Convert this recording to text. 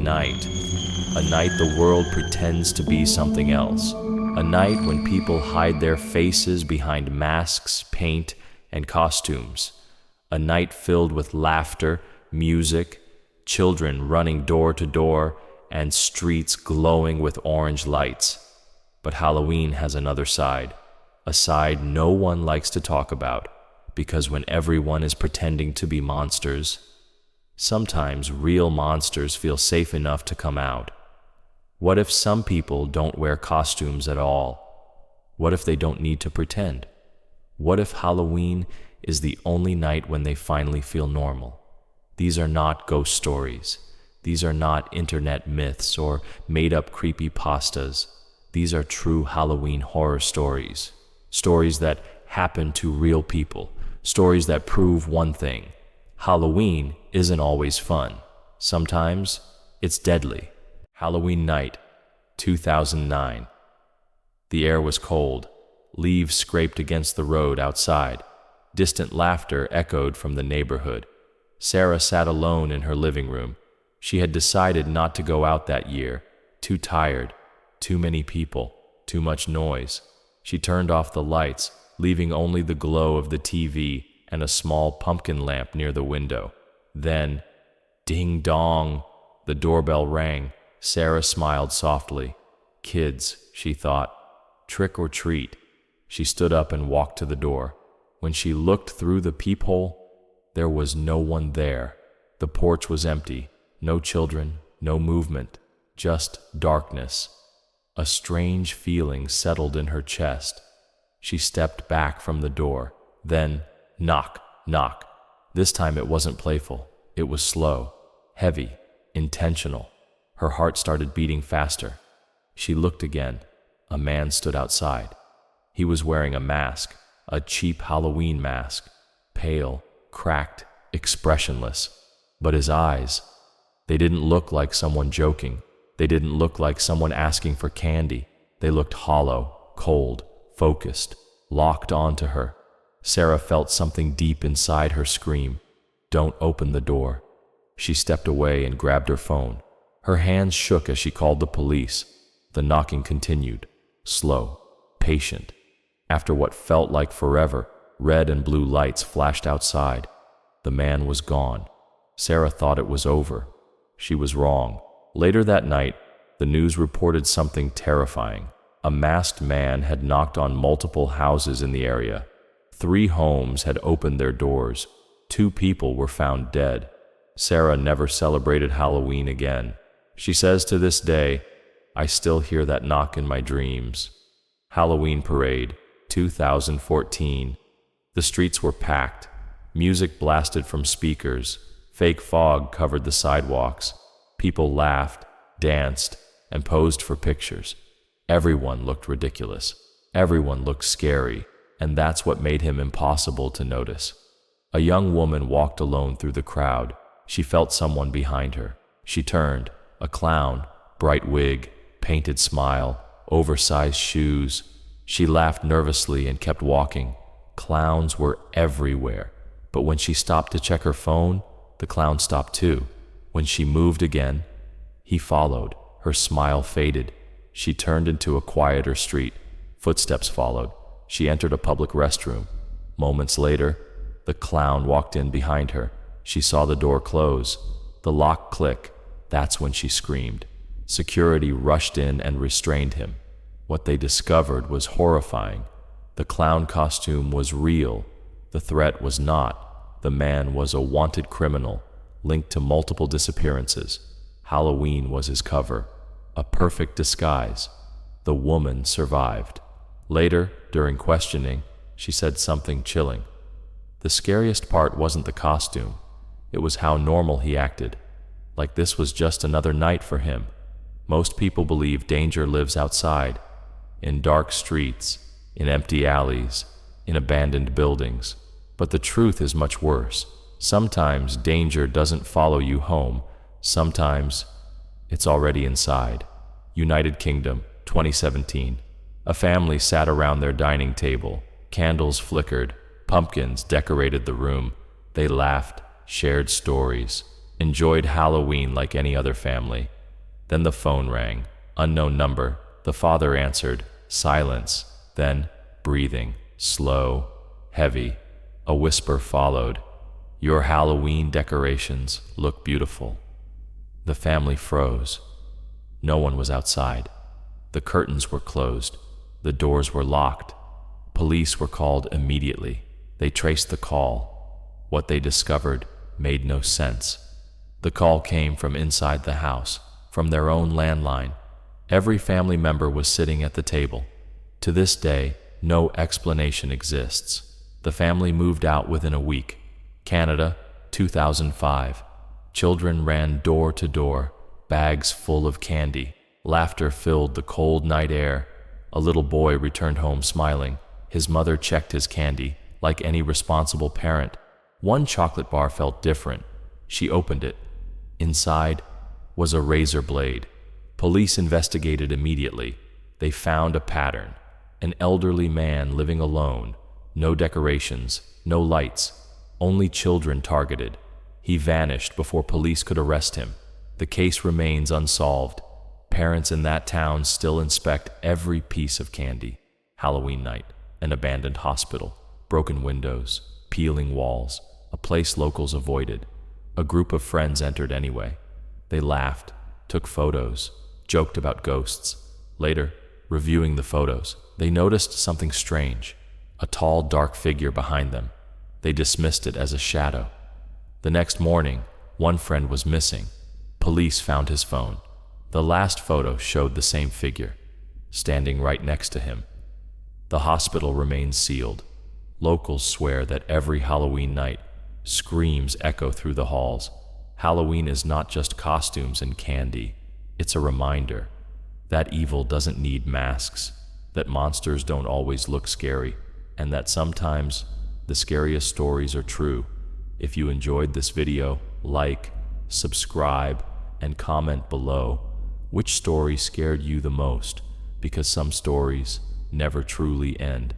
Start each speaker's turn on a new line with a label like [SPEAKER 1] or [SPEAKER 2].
[SPEAKER 1] Halloween night. A night the world pretends to be something else. A night when people hide their faces behind masks, paint, and costumes. A night filled with laughter, music, children running door to door, and streets glowing with orange lights. But Halloween has another side, a side no one likes to talk about, because when everyone is pretending to be monsters, sometimes real monsters feel safe enough to come out. What if some people don't wear costumes at all? What if they don't need to pretend? What if Halloween is the only night when they finally feel normal? These are not ghost stories. These are not internet myths or made-up creepypastas. These are true Halloween horror stories. Stories that happen to real people. Stories that prove one thing. Halloween isn't always fun. Sometimes it's deadly. Halloween night, 2009. The air was cold. Leaves scraped against the road outside. Distant laughter echoed from the neighborhood. Sarah sat alone in her living room. She had decided not to go out that year. Too tired, too many people, too much noise. She turned off the lights, leaving only the glow of the TV and a small pumpkin lamp near the window. Then, ding dong, the doorbell rang. Sarah smiled softly. Kids, she thought. Trick or treat. She stood up and walked to the door. When she looked through the peephole, there was no one there. The porch was empty. No children, no movement, just darkness. A strange feeling settled in her chest. She stepped back from the door. Then, knock, knock. This time it wasn't playful. It was slow, heavy, intentional. Her heart started beating faster. She looked again. A man stood outside. He was wearing a mask, a cheap Halloween mask, pale, cracked, expressionless. But his eyes, they didn't look like someone joking. They didn't look like someone asking for candy. They looked hollow, cold, focused, locked onto her. Sarah felt something deep inside her scream. Don't open the door. She stepped away and grabbed her phone. Her hands shook as she called the police. The knocking continued, slow, patient. After what felt like forever, red and blue lights flashed outside. The man was gone. Sarah thought it was over. She was wrong. Later that night, the news reported something terrifying. A masked man had knocked on multiple houses in the area. 3 homes had opened their doors. 2 people were found dead. Sarah never celebrated Halloween again. She says to this day, I still hear that knock in my dreams. Halloween Parade, 2014. The streets were packed. Music blasted from speakers. Fake fog covered the sidewalks. People laughed, danced, and posed for pictures. Everyone looked ridiculous. Everyone looked scary, and that's what made him impossible to notice. A young woman walked alone through the crowd. She felt someone behind her. She turned. A clown, bright wig, painted smile, oversized shoes. She laughed nervously and kept walking. Clowns were everywhere. But when she stopped to check her phone, the clown stopped too. When she moved again, he followed. Her smile faded. She turned into a quieter street. Footsteps followed. She entered a public restroom. Moments later, the clown walked in behind her. She saw the door close, the lock click. That's when she screamed. Security rushed in and restrained him. What they discovered was horrifying. The clown costume was real. The threat was not. The man was a wanted criminal, linked to multiple disappearances. Halloween was his cover, a perfect disguise. The woman survived. Later, during questioning, she said something chilling. The scariest part wasn't the costume. It was how normal he acted. Like this was just another night for him. Most people believe danger lives outside, in dark streets, in empty alleys, in abandoned buildings. But the truth is much worse. Sometimes danger doesn't follow you home. Sometimes it's already inside. United Kingdom, 2017. A family sat around their dining table. Candles flickered. Pumpkins decorated the room. They laughed, shared stories. enjoyed Halloween like any other family. Then the phone rang. Unknown number. The father answered. Silence. Then breathing. Slow. Heavy. A whisper followed. Your Halloween decorations look beautiful. The family froze. No one was outside. The curtains were closed. The doors were locked. Police were called immediately. They traced the call. What they discovered made no sense. The call came from inside the house, from their own landline. Every family member was sitting at the table. To this day, no explanation exists. The family moved out within a week. Canada, 2005. Children ran door to door, bags full of candy. Laughter filled the cold night air. A little boy returned home smiling. His mother checked his candy, like any responsible parent. One chocolate bar felt different. She opened it. Inside was a razor blade. Police investigated immediately. They found a pattern. An elderly man living alone. No decorations, no lights, only children targeted. He vanished before police could arrest him. The case remains unsolved. Parents in that town still inspect every piece of candy. Halloween night, an abandoned hospital, broken windows, peeling walls, a place locals avoided. A group of friends entered anyway. They laughed, took photos, joked about ghosts. Later, reviewing the photos, they noticed something strange, a tall, dark figure behind them. They dismissed it as a shadow. The next morning, one friend was missing. Police found his phone. The last photo showed the same figure, standing right next to him. The hospital remains sealed. Locals swear that every Halloween night, screams echo through the halls. Halloween is not just costumes and candy. It's a reminder that evil doesn't need masks, that monsters don't always look scary, and that sometimes the scariest stories are true. If you enjoyed this video, like, subscribe, and comment below which story scared you the most, because some stories never truly end.